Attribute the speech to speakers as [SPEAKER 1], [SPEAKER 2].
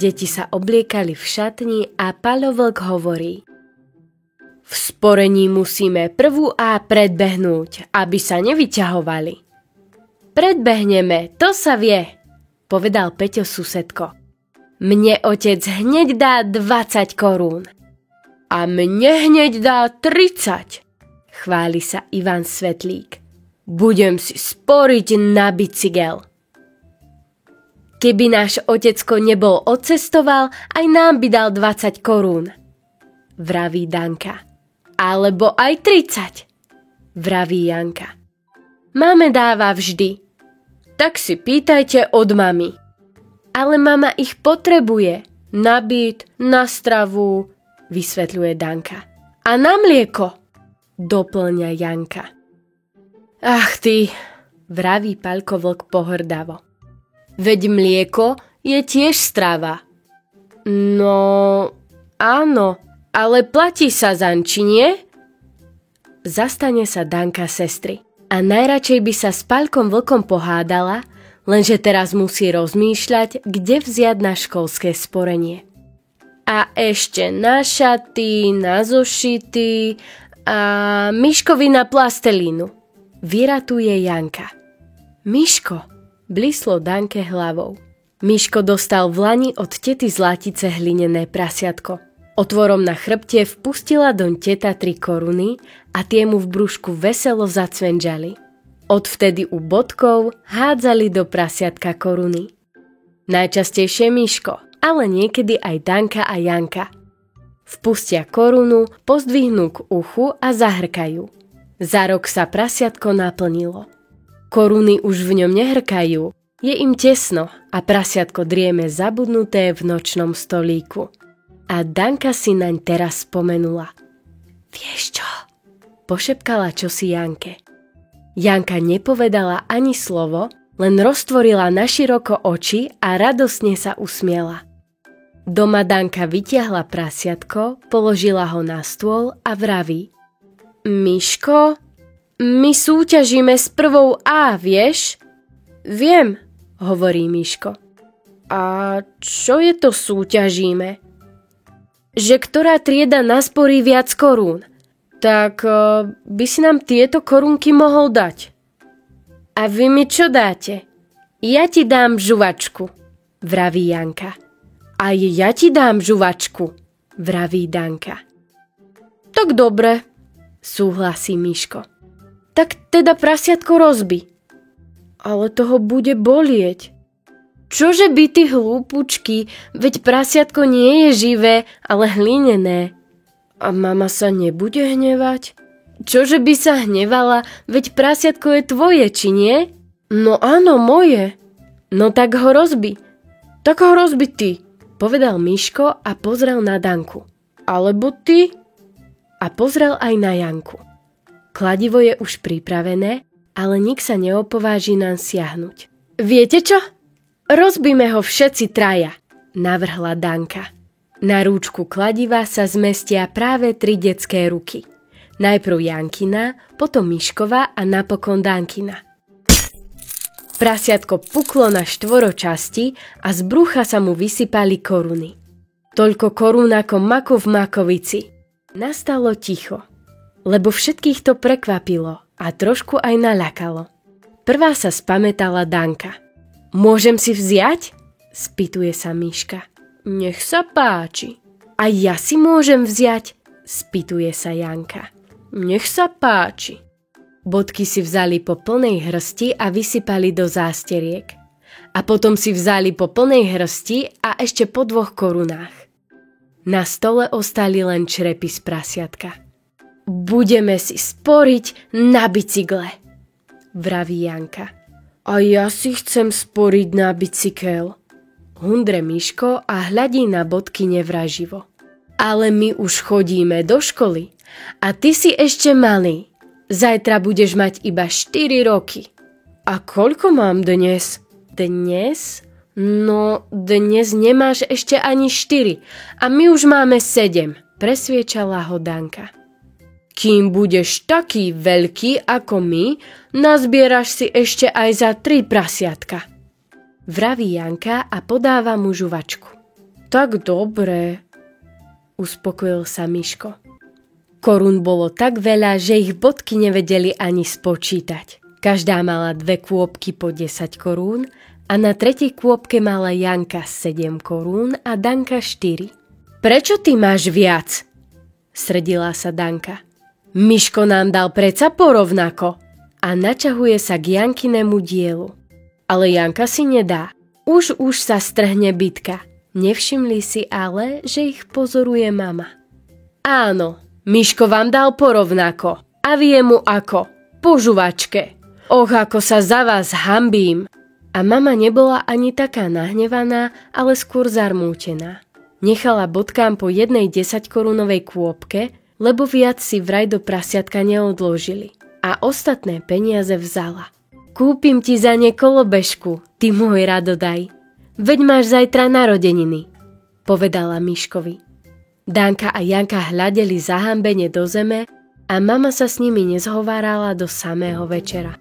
[SPEAKER 1] Deti sa obliekali v šatni a Paľo Vlk hovorí: v sporení musíme prvú A predbehnúť, aby sa nevyťahovali. Predbehneme, to sa vie, povedal Peťo susedko. Mne otec hneď dá 20 korún. A mne hneď dá 30, chváli sa Ivan Svetlík. Budem si sporiť na bicykel. Keby náš otecko nebol odcestoval, aj nám by dal 20 korún, vraví Danka. Alebo aj 30, vraví Janka. Máme dáva vždy. Tak si pýtajte od mami. Ale mama ich potrebuje. Na byt, na stravu, vysvetľuje Danka. A na mlieko, doplňa Janka. Ach ty, vraví Paľko Vlk pohrdavo. Veď mlieko je tiež strava. No, áno, ale platí sa zaň, či nie? Zastane sa Danka sestry a najradšej by sa s Paľkom Vlkom pohádala, lenže teraz musí rozmýšľať, kde vziať na školské sporenie. A ešte na šaty, na zošity a Miškovi na plastelínu, vyratuje Janka. Miško, blíslo Danke hlavou. Miško dostal v lani od tety Zlatice hlinené prasiatko. Otvorom na chrbte vpustila doň teta 3 koruny a tie mu v brúšku veselo zacvenžali. Odvtedy u bodkov hádzali do prasiatka koruny. Najčastejšie Miško, ale niekedy aj Danka a Janka. Vpustia korunu, pozdvihnú k uchu a zahrkajú. Za rok sa prasiatko naplnilo. Koruny už v ňom nehrkajú, je im tesno a prasiatko drieme zabudnuté v nočnom stolíku. A Danka si naň teraz spomenula. Vieš čo? Pošepkala čosi Janke. Janka nepovedala ani slovo, len roztvorila naširoko oči a radosne sa usmiela. Doma Danka vytiahla prasiatko, položila ho na stôl a vraví: Miško, my súťažíme s prvou A, vieš? Viem, hovorí Miško. A čo je to súťažíme? Že ktorá trieda nasporí viac korún. Tak by si nám tieto korunky mohol dať. A vy mi čo dáte? Ja ti dám žuvačku, vraví Janka. A ja ti dám žuvačku, vraví Danka. Tak dobre, súhlasí Miško. Tak teda prasiatko rozbi. Ale toho bude bolieť. Čože by ty hlúpučky, veď prasiatko nie je živé, ale hlinené. A mama sa nebude hnevať? Čože by sa hnevala, veď prasiatko je tvoje, či nie? No áno, moje. No tak ho rozbi. Tak ho rozbi ty, povedal Miško a pozrel na Danku. Alebo ty? A pozrel aj na Janku. Kladivo je už pripravené, ale nik sa neopováži nám siahnuť. Viete čo? Rozbíme ho všetci traja, navrhla Danka. Na rúčku kladiva sa zmestia práve 3 detské ruky. Najprv Jankina, potom Miškova a napokon Dankina. Prasiatko puklo na 4 časti a z brucha sa mu vysypali koruny. Toľko korún ako maku v makovici. Nastalo ticho, lebo všetkých to prekvapilo a trošku aj naľakalo. Prvá sa spamätala Danka. Môžem si vziať? Spýtuje sa Miška. Nech sa páči. A ja si môžem vziať? Spýtuje sa Janka. Nech sa páči. Bodky si vzali po plnej hrsti a vysypali do zásteriek. A potom si vzali po plnej hrsti a ešte po 2 korunách. Na stole ostali len črepy z prasiatka. Budeme si sporiť na bicykle, vraví Janka. A ja si chcem sporiť na bicykel, hundre Miško a hľadí na bodky nevraživo. Ale my už chodíme do školy a ty si ešte malý. Zajtra budeš mať iba 4 roky. A koľko mám dnes? Dnes? No, dnes nemáš ešte ani 4 a my už máme 7, presviečala ho Danka. Kým budeš taký veľký ako my, nazbieraš si ešte aj za 3 prasiatka, vraví Janka a podáva mu žuvačku. tak dobre, uspokojil sa Miško. Korún bolo tak veľa, že ich bodky nevedeli ani spočítať. Každá mala 2 kôpky po 10 korún a na 3. kôpke mala Janka 7 korún a Danka 4. Prečo ty máš viac? Srdila sa Danka. Miško nám dal preca porovnako. A načahuje sa k Jankinému dielu. Ale Janka si nedá. Už sa strhne bitka. Nevšimli si ale, že ich pozoruje mama. Áno, Miško vám dal porovnako. A vie mu ako? Po žuvačke. Och, ako sa za vás hanbím. A mama nebola ani taká nahnevaná, ale skôr zarmútená. Nechala bodkám po jednej 10-korunovej kôpke, lebo viac si vraj do prasiatka neodložili. A ostatné peniaze vzala. Kúpim ti za ne kolobežku, ty môj radodaj. Veď máš zajtra narodeniny, povedala Miškovi. Danka a Janka hľadeli zahambene do zeme a mama sa s nimi nezhovárala do samého večera.